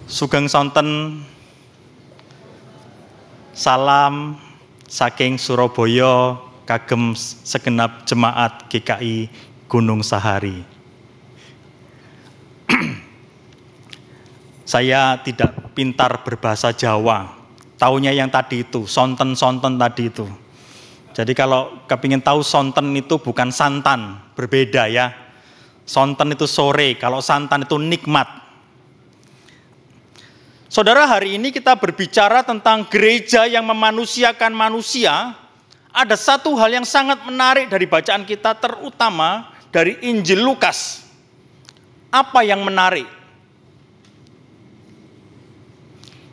Sugeng sonten salam saking Surabaya kagem segenap jemaat GKI Gunung Sahari. Saya tidak pintar berbahasa Jawa, taunya yang tadi itu, sonten-sonten tadi itu. Jadi kalau kepingin tahu sonten itu bukan santan, berbeda ya. Sonten itu sore, kalau santan itu nikmat. Saudara, hari ini kita berbicara tentang gereja yang memanusiakan manusia. Ada satu hal yang sangat menarik dari bacaan kita, terutama dari Injil Lukas. Apa yang menarik?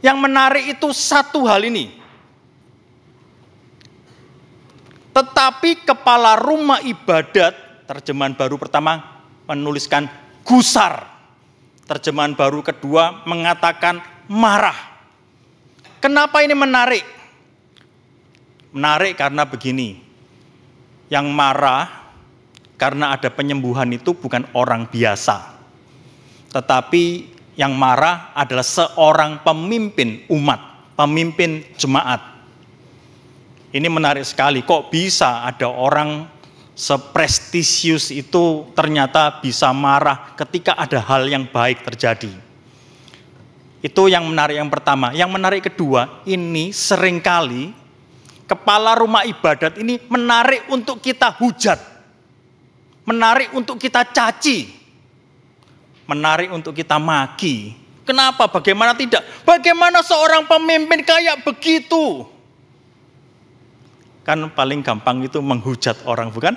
Yang menarik itu satu hal ini. Tetapi kepala rumah ibadat, terjemahan baru pertama menuliskan gusar. Terjemahan baru kedua mengatakan marah. Kenapa ini menarik? Menarik karena begini. Yang marah karena ada penyembuhan itu bukan orang biasa. Tetapi yang marah adalah seorang pemimpin umat, pemimpin jemaat. Ini menarik sekali, kok bisa ada orang seprestisius itu ternyata bisa marah ketika ada hal yang baik terjadi. Itu yang menarik yang pertama. Yang menarik kedua, ini seringkali kepala rumah ibadat ini menarik untuk kita hujat. Menarik untuk kita caci. Menarik untuk kita maki. Kenapa? Bagaimana tidak? Bagaimana seorang pemimpin kayak begitu? Kan paling gampang itu menghujat orang, bukan?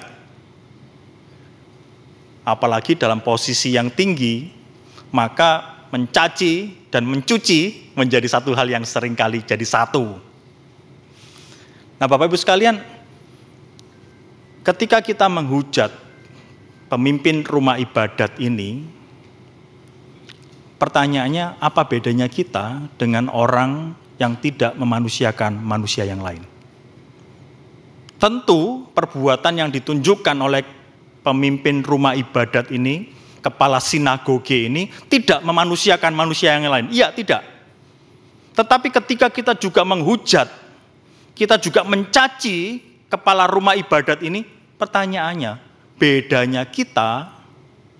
Apalagi dalam posisi yang tinggi, maka mencaci dan mencuci menjadi satu hal yang seringkali jadi satu. Nah, Bapak Ibu sekalian, ketika kita menghujat pemimpin rumah ibadat ini, pertanyaannya apa bedanya kita dengan orang yang tidak memanusiakan manusia yang lain? Tentu perbuatan yang ditunjukkan oleh pemimpin rumah ibadat ini, kepala sinagoge ini tidak memanusiakan manusia yang lain. Iya, tidak. Tetapi ketika kita juga menghujat, kita juga mencaci kepala rumah ibadat ini, pertanyaannya, bedanya kita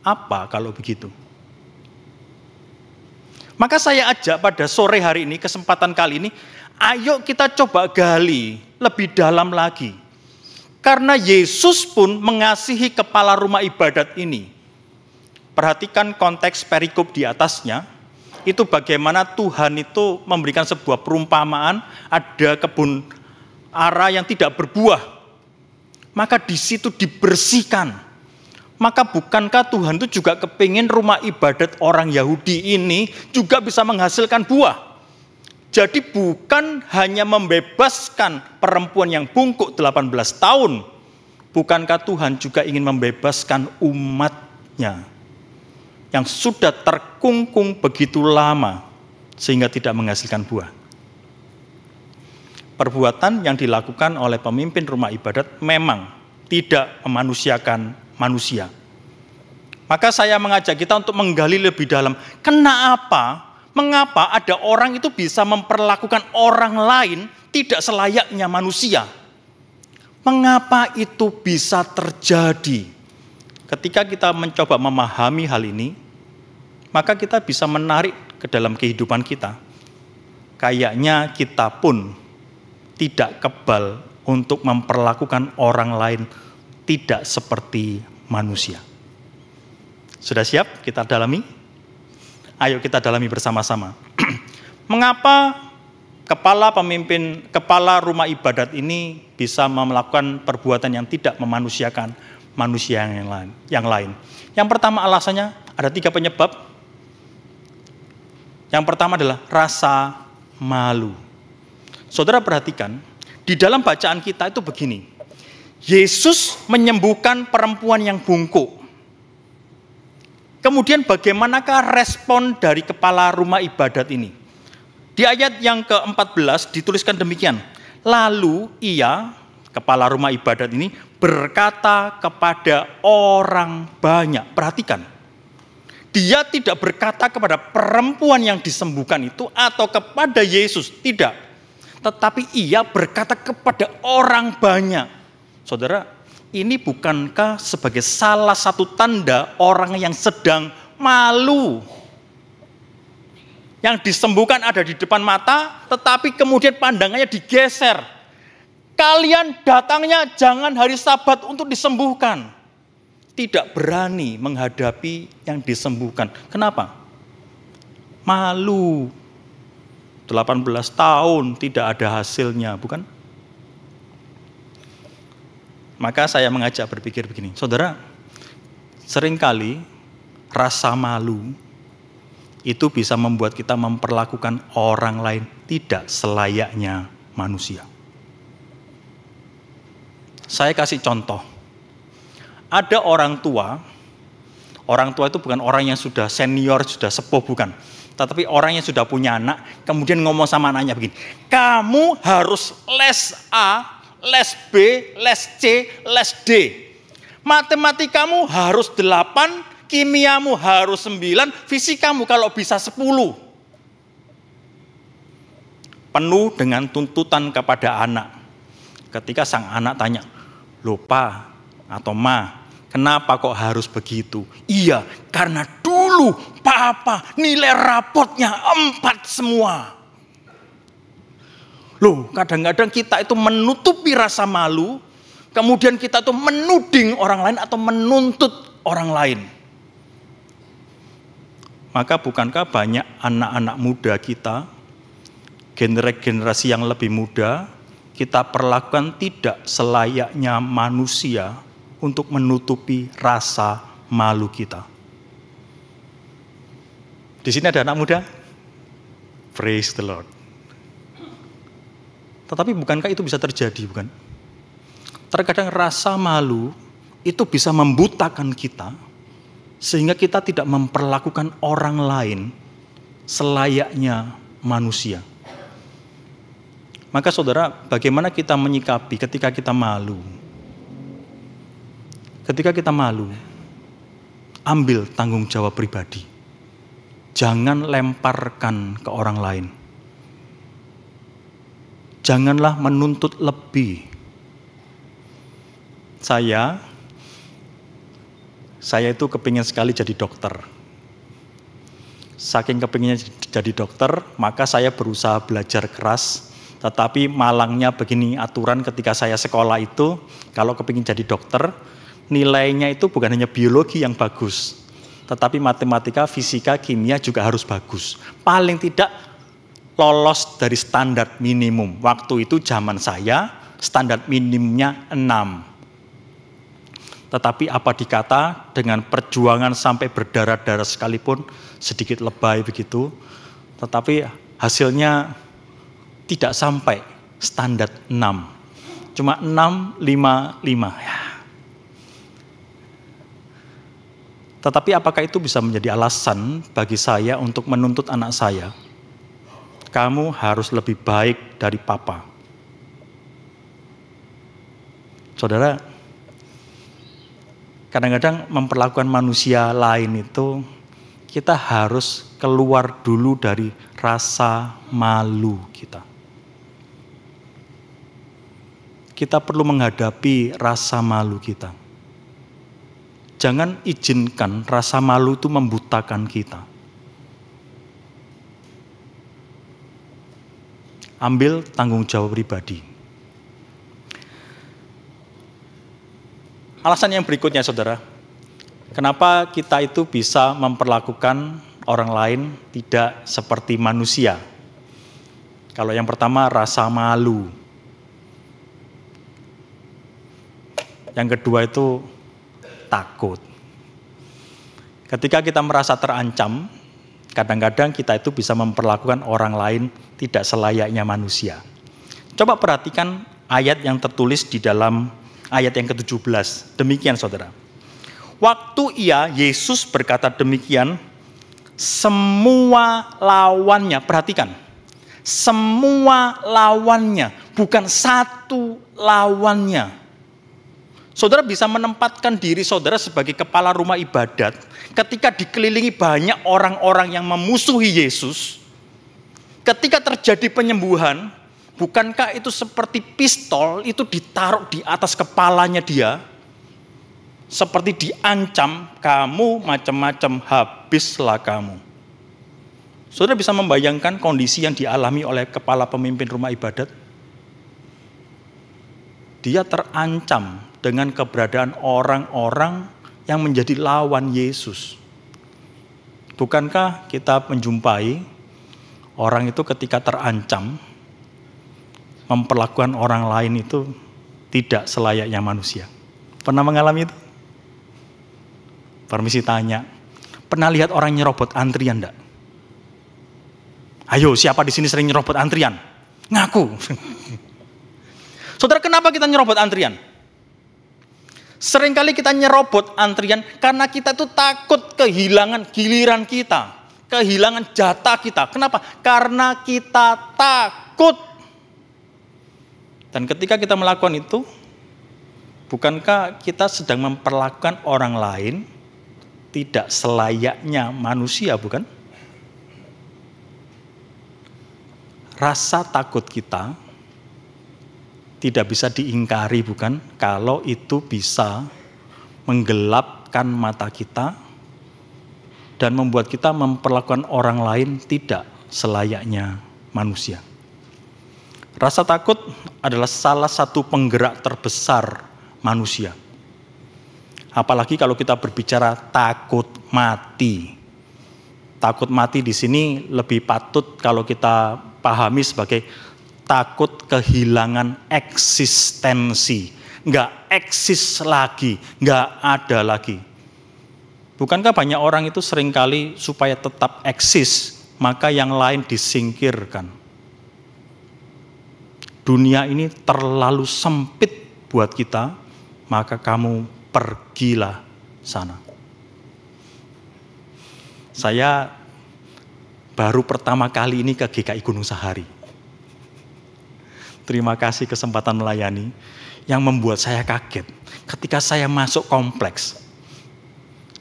apa kalau begitu? Maka saya ajak pada sore hari ini, kesempatan kali ini, ayo kita coba gali lebih dalam lagi. Karena Yesus pun mengasihi kepala rumah ibadat ini. Perhatikan konteks perikop di atasnya, itu bagaimana Tuhan itu memberikan sebuah perumpamaan, ada kebun ara yang tidak berbuah. Maka di situ dibersihkan. Maka bukankah Tuhan itu juga kepingin rumah ibadat orang Yahudi ini juga bisa menghasilkan buah? Jadi bukan hanya membebaskan perempuan yang bungkuk 18 tahun. Bukankah Tuhan juga ingin membebaskan umatnya yang sudah terkungkung begitu lama sehingga tidak menghasilkan buah. Perbuatan yang dilakukan oleh pemimpin rumah ibadat memang tidak memanusiakan manusia. Maka saya mengajak kita untuk menggali lebih dalam, mengapa ada orang itu bisa memperlakukan orang lain tidak selayaknya manusia? Mengapa itu bisa terjadi? Ketika kita mencoba memahami hal ini, maka kita bisa menarik ke dalam kehidupan kita. Kayaknya kita pun tidak kebal untuk memperlakukan orang lain tidak seperti manusia. Sudah siap kita dalami? Ayo kita dalami bersama-sama. Mengapa kepala rumah ibadat ini bisa melakukan perbuatan yang tidak memanusiakan manusia yang lain? Yang pertama alasannya ada 3 penyebab. Yang pertama adalah rasa malu. Saudara perhatikan, di dalam bacaan kita itu begini. Yesus menyembuhkan perempuan yang bungkuk. Kemudian bagaimanakah respon dari kepala rumah ibadat ini? Di ayat yang ke-14 dituliskan demikian. Lalu ia, kepala rumah ibadat ini, berkata kepada orang banyak. Perhatikan. Dia tidak berkata kepada perempuan yang disembuhkan itu atau kepada Yesus, tidak. Tetapi ia berkata kepada orang banyak. Saudara, ini bukankah sebagai salah satu tanda orang yang sedang malu? Yang disembuhkan ada di depan mata, tetapi kemudian pandangannya digeser. Kalian datangnya jangan hari Sabat untuk disembuhkan. Tidak berani menghadapi yang disembuhkan. Kenapa? Malu. 18 tahun tidak ada hasilnya, bukan? Maka saya mengajak berpikir begini, saudara, seringkali rasa malu itu bisa membuat kita memperlakukan orang lain tidak selayaknya manusia. Saya kasih contoh. Ada orang tua itu bukan orang yang sudah senior, sudah sepuh, bukan. Tetapi orang yang sudah punya anak, kemudian ngomong sama anaknya begini, kamu harus les A, les B, les C, les D. Matematikamu harus 8, kimiamu harus 9, fisikamu kalau bisa 10. Penuh dengan tuntutan kepada anak. Ketika sang anak tanya, "Loh, Pa atau Ma, kenapa kok harus begitu?" "Iya, karena dulu Papa nilai rapotnya 4 semua." Loh, kadang-kadang kita itu menutupi rasa malu, kemudian kita itu menuding orang lain atau menuntut orang lain. Maka bukankah banyak anak-anak muda kita, generasi yang lebih muda, kita perlakukan tidak selayaknya manusia untuk menutupi rasa malu kita. Di sini ada anak muda? Praise the Lord. Tetapi bukankah itu bisa terjadi, bukan? Terkadang rasa malu itu bisa membutakan kita, sehingga kita tidak memperlakukan orang lain selayaknya manusia. Maka saudara, bagaimana kita menyikapi ketika kita malu? Ketika kita malu, ambil tanggung jawab pribadi. Jangan lemparkan ke orang lain. Janganlah menuntut lebih. Saya itu kepingin sekali jadi dokter. Saking kepinginnya jadi dokter, maka saya berusaha belajar keras. Tetapi malangnya begini aturan ketika saya sekolah itu, kalau kepingin jadi dokter, nilainya itu bukan hanya biologi yang bagus, tetapi matematika, fisika, kimia juga harus bagus. Paling tidak lolos dari standar minimum. Waktu itu zaman saya, standar minimumnya 6. Tetapi apa dikata, dengan perjuangan sampai berdarah-darah sekalipun, sedikit lebay begitu, tetapi hasilnya tidak sampai standar 6. Cuma 6, 5, 5. Ya. Tetapi apakah itu bisa menjadi alasan bagi saya untuk menuntut anak saya? Kamu harus lebih baik dari Papa. Saudara, kadang-kadang memperlakukan manusia lain itu, kita harus keluar dulu dari rasa malu kita. Kita perlu menghadapi rasa malu kita. Jangan izinkan rasa malu itu membutakan kita. Ambil tanggung jawab pribadi. Alasan yang berikutnya, saudara, kenapa kita itu bisa memperlakukan orang lain tidak seperti manusia? Kalau yang pertama, rasa malu. Yang kedua itu takut. Ketika kita merasa terancam, kadang-kadang kita itu bisa memperlakukan orang lain tidak selayaknya manusia. Coba perhatikan ayat yang tertulis di dalam ayat yang ke-17. Demikian, saudara. Waktu Yesus berkata demikian, semua lawannya, perhatikan, semua lawannya, bukan satu lawannya. Saudara bisa menempatkan diri saudara sebagai kepala rumah ibadat ketika dikelilingi banyak orang-orang yang memusuhi Yesus. Ketika terjadi penyembuhan, bukankah itu seperti pistol itu ditaruh di atas kepalanya dia? Seperti diancam, kamu macam-macam, habislah kamu. Saudara bisa membayangkan kondisi yang dialami oleh kepala pemimpin rumah ibadat? Dia terancam dengan keberadaan orang-orang yang menjadi lawan Yesus. Bukankah kita menjumpai orang itu ketika terancam, memperlakukan orang lain itu tidak selayaknya manusia? Pernah mengalami itu? Permisi tanya, pernah lihat orang nyerobot antrian enggak? Ayo, siapa di sini sering nyerobot antrian? Ngaku. Saudara, kenapa kita nyerobot antrian? Seringkali kita nyerobot antrian karena kita tuh takut kehilangan giliran kita, kehilangan jatah kita. Kenapa? Karena kita takut. Dan ketika kita melakukan itu, bukankah kita sedang memperlakukan orang lain tidak selayaknya manusia, bukan? Rasa takut kita tidak bisa diingkari, bukan? Kalau itu bisa menggelapkan mata kita dan membuat kita memperlakukan orang lain tidak selayaknya manusia. Rasa takut adalah salah satu penggerak terbesar manusia. Apalagi kalau kita berbicara takut mati. Takut mati di sini lebih patut kalau kita pahami sebagai takut kehilangan eksistensi. Nggak eksis lagi, nggak ada lagi. Bukankah banyak orang itu seringkali supaya tetap eksis, maka yang lain disingkirkan. Dunia ini terlalu sempit buat kita, maka kamu pergilah sana. Saya baru pertama kali ini ke GKI Gunung Sahari. Terima kasih kesempatan melayani yang membuat saya kaget. Ketika saya masuk kompleks,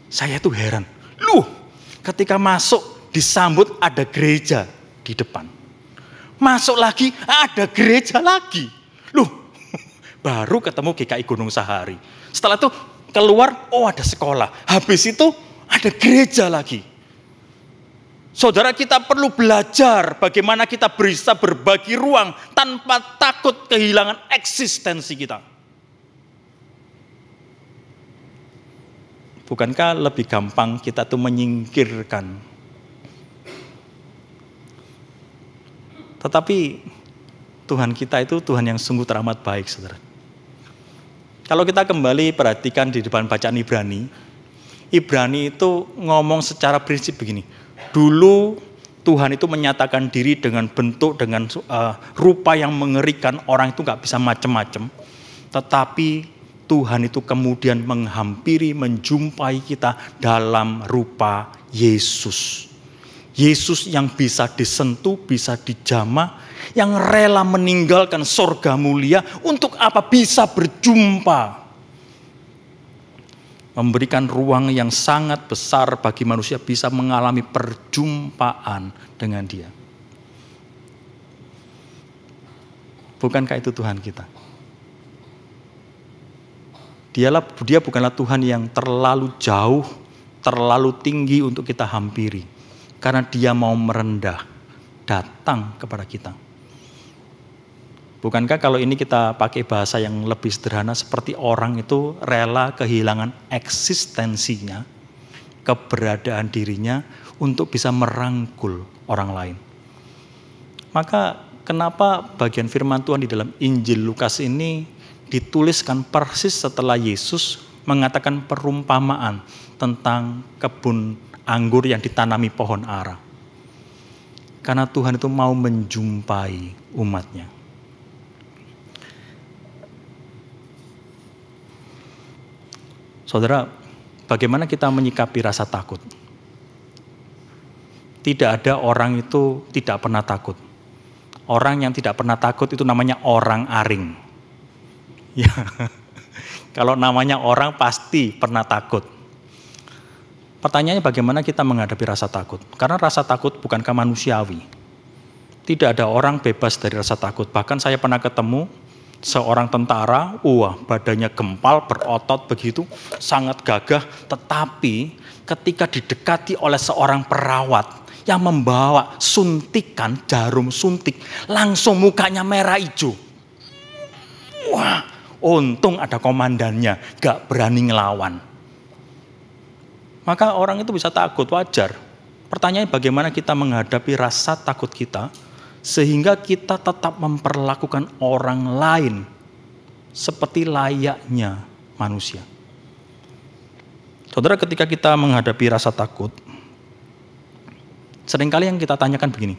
saya tuh heran. Loh, ketika masuk disambut ada gereja di depan. Masuk lagi ada gereja lagi. Loh, baru ketemu GKI Gunung Sahari. Setelah itu keluar, oh ada sekolah. Habis itu ada gereja lagi. Saudara, kita perlu belajar bagaimana kita bisa berbagi ruang tanpa takut kehilangan eksistensi kita. Bukankah lebih gampang kita tuh menyingkirkan? Tetapi Tuhan kita itu Tuhan yang sungguh teramat baik, saudara. Kalau kita kembali perhatikan di depan bacaan Ibrani, Ibrani itu ngomong secara prinsip begini. Dulu Tuhan itu menyatakan diri dengan bentuk, dengan rupa yang mengerikan, orang itu gak bisa macam-macam. Tetapi Tuhan itu kemudian menghampiri, menjumpai kita dalam rupa Yesus. Yesus yang bisa disentuh, bisa dijamah, yang rela meninggalkan sorga mulia untuk apa? Bisa berjumpa. Memberikan ruang yang sangat besar bagi manusia bisa mengalami perjumpaan dengan Dia. Bukankah itu Tuhan kita? Dia bukanlah Tuhan yang terlalu jauh, terlalu tinggi untuk kita hampiri. Karena Dia mau merendah, datang kepada kita. Bukankah kalau ini kita pakai bahasa yang lebih sederhana, seperti orang itu rela kehilangan eksistensinya, keberadaan dirinya untuk bisa merangkul orang lain. Maka kenapa bagian firman Tuhan di dalam Injil Lukas ini dituliskan persis setelah Yesus mengatakan perumpamaan tentang kebun anggur yang ditanami pohon ara. Karena Tuhan itu mau menjumpai umatnya. Saudara, bagaimana kita menyikapi rasa takut? Tidak ada orang itu tidak pernah takut. Orang yang tidak pernah takut itu namanya orang aring. Ya, Kalau namanya orang pasti pernah takut. Pertanyaannya bagaimana kita menghadapi rasa takut? Karena rasa takut bukankah manusiawi? Tidak ada orang bebas dari rasa takut. Bahkan saya pernah ketemu seorang tentara, badannya gempal, berotot begitu, sangat gagah. Tetapi ketika didekati oleh seorang perawat yang membawa suntikan, jarum suntik, langsung mukanya merah hijau. Wah, untung ada komandannya, gak berani ngelawan. Maka orang itu bisa takut, wajar. Pertanyaannya bagaimana kita menghadapi rasa takut kita, sehingga kita tetap memperlakukan orang lain seperti layaknya manusia. Saudara, ketika kita menghadapi rasa takut, seringkali yang kita tanyakan begini,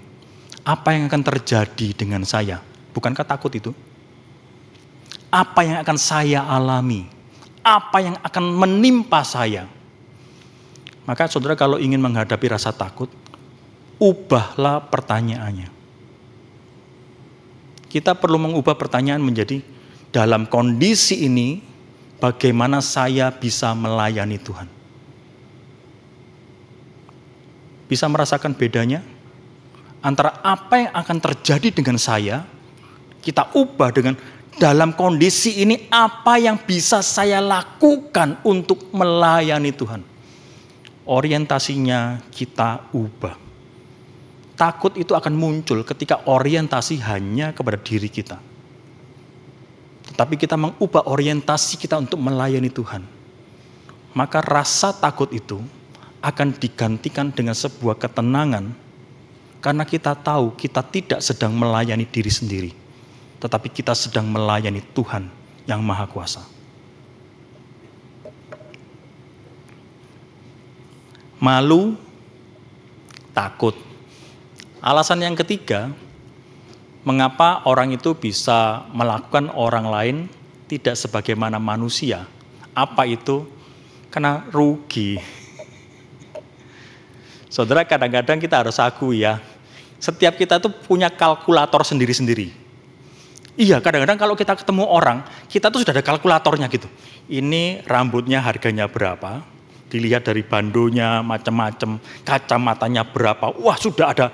apa yang akan terjadi dengan saya? Bukankah takut itu? Apa yang akan saya alami? Apa yang akan menimpa saya? Maka saudara, kalau ingin menghadapi rasa takut, ubahlah pertanyaannya. Kita perlu mengubah pertanyaan menjadi, dalam kondisi ini, bagaimana saya bisa melayani Tuhan? Bisa merasakan bedanya antara apa yang akan terjadi dengan saya, kita ubah dengan dalam kondisi ini apa yang bisa saya lakukan untuk melayani Tuhan. Orientasinya kita ubah. Takut itu akan muncul ketika orientasi hanya kepada diri kita. Tetapi kita mengubah orientasi kita untuk melayani Tuhan. Maka rasa takut itu akan digantikan dengan sebuah ketenangan, karena kita tahu kita tidak sedang melayani diri sendiri, tetapi kita sedang melayani Tuhan yang Maha Kuasa. Malu, takut. Alasan yang ketiga, mengapa orang itu bisa melakukan orang lain tidak sebagaimana manusia? Apa itu? Karena rugi. Saudara, kadang-kadang kita harus akui ya, setiap kita tuh punya kalkulator sendiri-sendiri. Iya, kadang-kadang kalau kita ketemu orang, kita tuh sudah ada kalkulatornya gitu. Ini rambutnya harganya berapa, dilihat dari bandonya macam-macam, kacamatanya berapa, wah sudah ada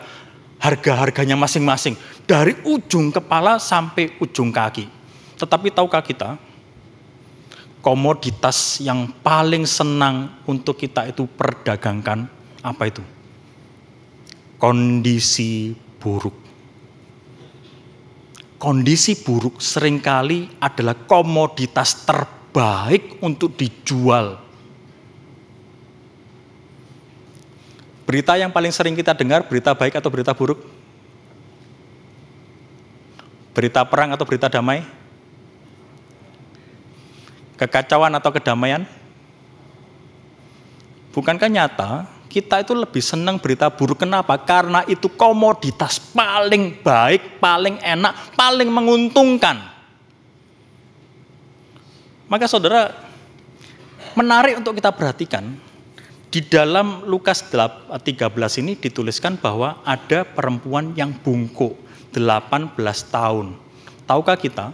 harga-harganya masing-masing, dari ujung kepala sampai ujung kaki. Tetapi tahukah kita, komoditas yang paling senang untuk kita itu perdagangkan, apa itu? Kondisi buruk. Kondisi buruk seringkali adalah komoditas terbaik untuk dijual. Berita yang paling sering kita dengar, berita baik atau berita buruk? Berita perang atau berita damai? Kekacauan atau kedamaian? Bukankah nyata kita itu lebih senang berita buruk? Kenapa? Karena itu komoditas paling baik, paling enak, paling menguntungkan. Maka saudara, menarik untuk kita perhatikan, di dalam Lukas 13 ini dituliskan bahwa ada perempuan yang bungkuk 18 tahun. Tahukah kita,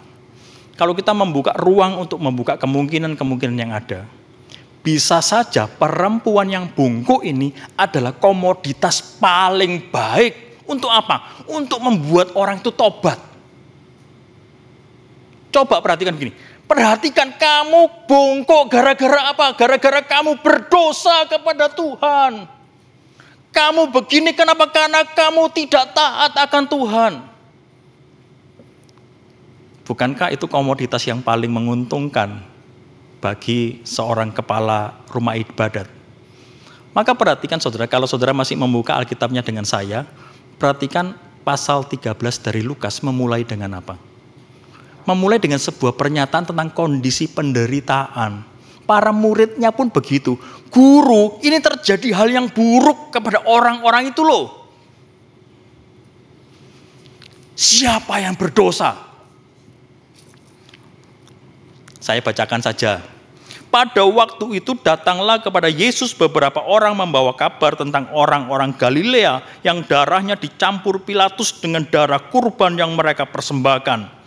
kalau kita membuka ruang untuk membuka kemungkinan-kemungkinan yang ada, bisa saja perempuan yang bungkuk ini adalah komoditas paling baik. Untuk apa? Untuk membuat orang itu tobat. Coba perhatikan begini. Perhatikan, kamu bungkuk gara-gara apa? Gara-gara kamu berdosa kepada Tuhan. Kamu begini kenapa? Karena kamu tidak taat akan Tuhan. Bukankah itu komoditas yang paling menguntungkan bagi seorang kepala rumah ibadat? Maka perhatikan saudara, kalau saudara masih membuka Alkitabnya dengan saya, perhatikan pasal 13 dari Lukas memulai dengan apa? Memulai dengan sebuah pernyataan tentang kondisi penderitaan. Para muridnya pun begitu. Guru, ini terjadi hal yang buruk kepada orang-orang itu loh. Siapa yang berdosa? Saya bacakan saja. Pada waktu itu datanglah kepada Yesus beberapa orang membawa kabar tentang orang-orang Galilea yang darahnya dicampur Pilatus dengan darah kurban yang mereka persembahkan.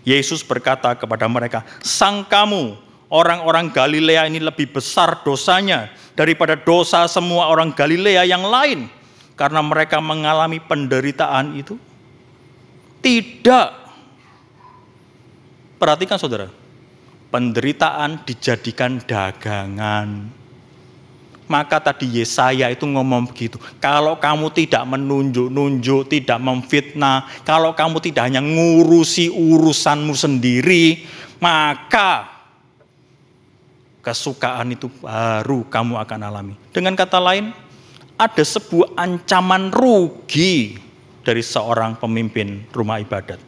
Yesus berkata kepada mereka, "Sangkamu orang-orang Galilea ini lebih besar dosanya daripada dosa semua orang Galilea yang lain karena mereka mengalami penderitaan itu? Tidak. Perhatikan saudara, penderitaan dijadikan dagangan. Maka tadi Yesaya itu ngomong begitu, kalau kamu tidak menunjuk-nunjuk, tidak memfitnah, kalau kamu tidak hanya ngurusi urusanmu sendiri, maka kesukaan itu baru kamu akan alami. Dengan kata lain, ada sebuah ancaman rugi dari seorang pemimpin rumah ibadat.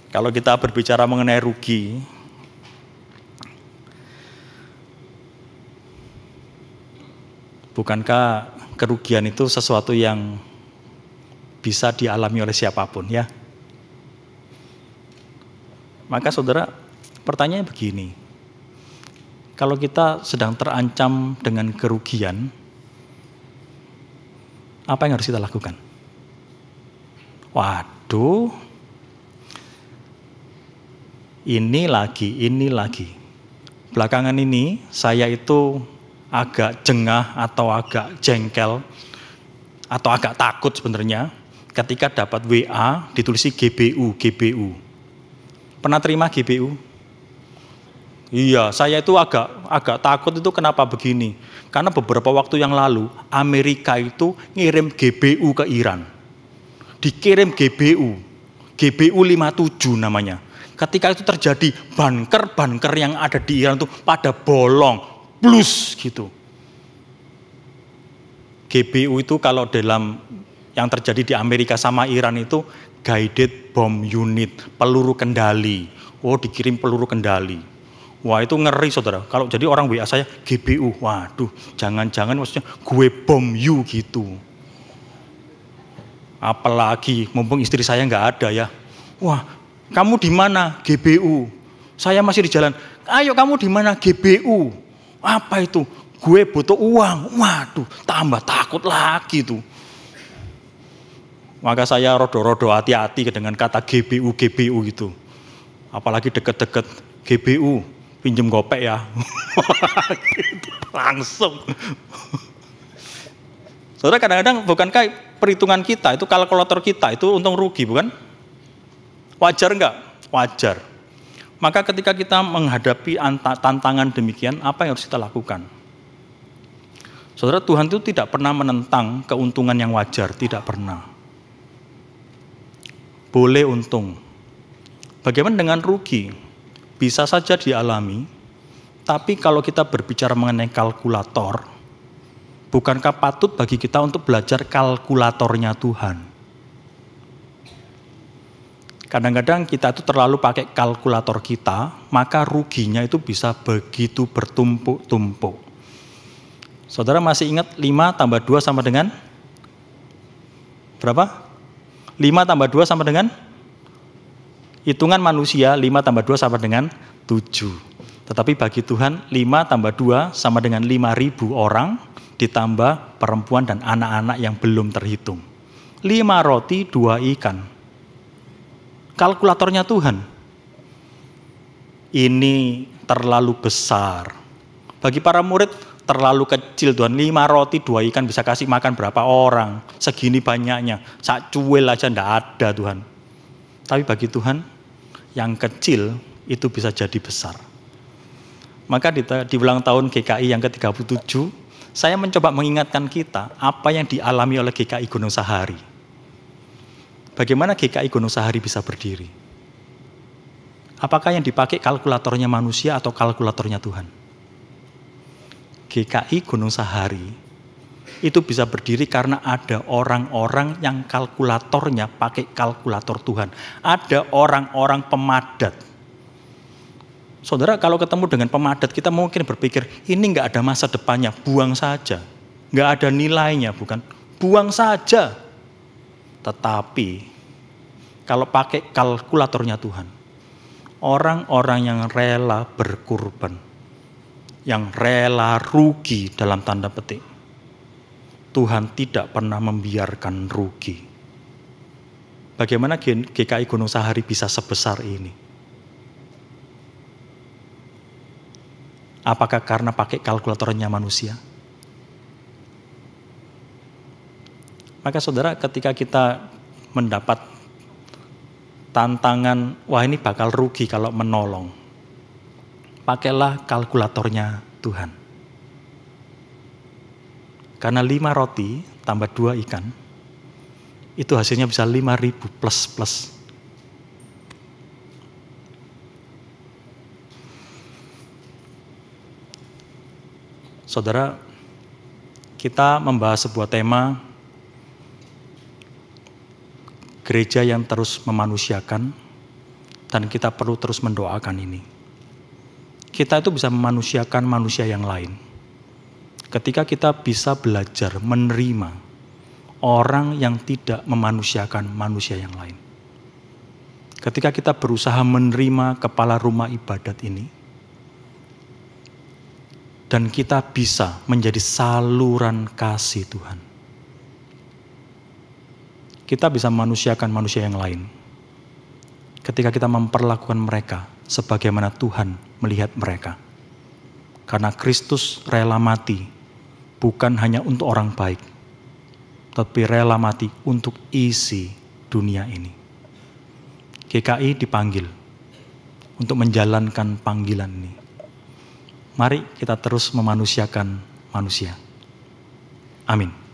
Kalau kita berbicara mengenai rugi, bukankah kerugian itu sesuatu yang bisa dialami oleh siapapun ya? Maka saudara, pertanyaannya begini. Kalau kita sedang terancam dengan kerugian, apa yang harus kita lakukan? Waduh, ini lagi. Belakangan ini saya itu agak jengah atau agak jengkel atau agak takut sebenarnya ketika dapat WA ditulisi GBU. Pernah terima GBU? Iya, saya itu agak takut itu kenapa begini? Karena beberapa waktu yang lalu Amerika itu ngirim GBU ke Iran. Dikirim GBU 57 namanya. Ketika itu terjadi, bunker yang ada di Iran itu pada bolong. Plus gitu. GBU itu kalau dalam yang terjadi di Amerika sama Iran itu guided bomb unit, peluru kendali. Oh, dikirim peluru kendali. Wah, itu ngeri saudara. Kalau jadi orang WA saya GBU, waduh, jangan-jangan maksudnya gue bom you gitu. Apalagi mumpung istri saya nggak ada ya. Wah, kamu di mana? GBU. Saya masih di jalan. Ayo kamu di mana? GBU. Apa itu? Gue butuh uang. Waduh, tambah takut lagi tuh. Maka saya rodo-rodo hati-hati dengan kata GBU gitu. Apalagi deket-deket GBU, pinjem gopek ya. Gitu, langsung. Saudara, kadang-kadang bukankah perhitungan kita, itu kalkulator kita, itu untung rugi bukan? Wajar enggak? Wajar. Maka ketika kita menghadapi tantangan demikian, apa yang harus kita lakukan? Saudara, Tuhan itu tidak pernah menentang keuntungan yang wajar, tidak pernah. Boleh untung. Bagaimana dengan rugi? Bisa saja dialami, tapi kalau kita berbicara mengenai kalkulator, bukankah patut bagi kita untuk belajar kalkulatornya Tuhan? Kadang-kadang kita itu terlalu pakai kalkulator kita, maka ruginya itu bisa begitu bertumpuk-tumpuk. Saudara masih ingat 5 tambah 2 sama dengan? Berapa? 5 tambah 2 sama dengan? Hitungan manusia 5 tambah 2 sama dengan 7. Tetapi bagi Tuhan 5 tambah 2 sama dengan 5.000 orang ditambah perempuan dan anak-anak yang belum terhitung. 5 roti 2 ikan. Kalkulatornya Tuhan. Ini terlalu besar. Bagi para murid terlalu kecil Tuhan. 5 roti 2 ikan bisa kasih makan berapa orang? Segini banyaknya. Sak cuil aja enggak ada Tuhan. Tapi bagi Tuhan yang kecil itu bisa jadi besar. Maka di ulang tahun GKI yang ke-37, saya mencoba mengingatkan kita apa yang dialami oleh GKI Gunung Sahari. Bagaimana GKI Gunung Sahari bisa berdiri? Apakah yang dipakai kalkulatornya manusia atau kalkulatornya Tuhan? GKI Gunung Sahari itu bisa berdiri karena ada orang-orang yang kalkulatornya pakai kalkulator Tuhan. Ada orang-orang pemadat. Saudara, kalau ketemu dengan pemadat, kita mungkin berpikir, ini nggak ada masa depannya, buang saja. Nggak ada nilainya, bukan? Buang saja. Tetapi, kalau pakai kalkulatornya Tuhan, orang-orang yang rela berkorban, yang rela rugi dalam tanda petik, Tuhan tidak pernah membiarkan rugi. Bagaimana GKI Gunung Sahari bisa sebesar ini? Apakah karena pakai kalkulatornya manusia? Maka saudara, ketika kita mendapat tantangan, wah ini bakal rugi kalau menolong, pakailah kalkulatornya Tuhan. Karena 5 roti tambah 2 ikan, itu hasilnya bisa 5.000 plus. Saudara, kita membahas sebuah tema gereja yang terus memanusiakan, dan kita perlu terus mendoakan ini. Kita itu bisa memanusiakan manusia yang lain. Ketika kita bisa belajar menerima orang yang tidak memanusiakan manusia yang lain. Ketika kita berusaha menerima kepala rumah ibadat ini, dan kita bisa menjadi saluran kasih Tuhan. Kita bisa memanusiakan manusia yang lain. Ketika kita memperlakukan mereka sebagaimana Tuhan melihat mereka. Karena Kristus rela mati bukan hanya untuk orang baik, tapi rela mati untuk isi dunia ini. GKI dipanggil untuk menjalankan panggilan ini. Mari kita terus memanusiakan manusia. Amin.